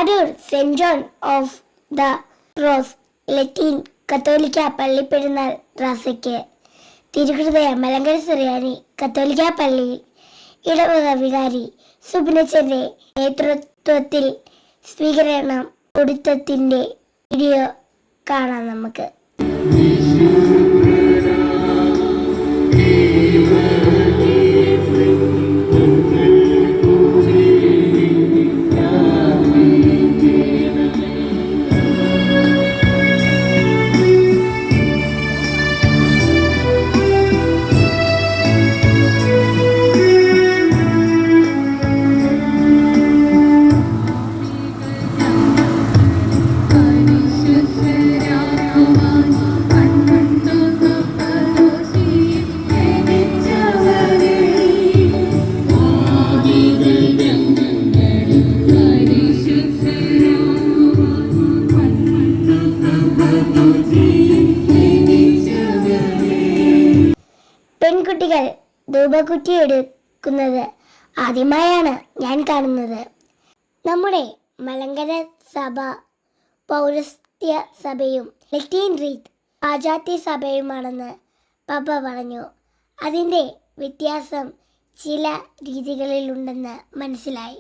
Adoor saint John of the cross Latin കത്തോലിക്ക പള്ളിപ്പെരുന്നാൾ റാസയ്ക്ക് തിരുഹൃദയ മലങ്കര സുറിയാനി കത്തോലിക്ക പള്ളിയിൽ ഇടവക വികാരി സുബിനച്ചന്റെ നേതൃത്വത്തിൽ സ്വീകരണം കൊടുത്തതിന്റെ വീഡിയോ കാണാം നമുക്ക്. പെൺകുട്ടികൾ ധൂപക്കുറ്റി എടുക്കുന്നത് ആദ്യമായാണ് ഞാൻ കാണുന്നത്. നമ്മുടെ മലങ്കര സഭ പൗരസ്ത്യ സഭയും ലത്തീൻ റീത്ത് പാശ്ചാത്യ സഭയുമാണെന്ന് പപ്പ പറഞ്ഞു. അതിൻ്റെ വ്യത്യാസം ചില രീതികളിലുണ്ടെന്ന് മനസ്സിലായി.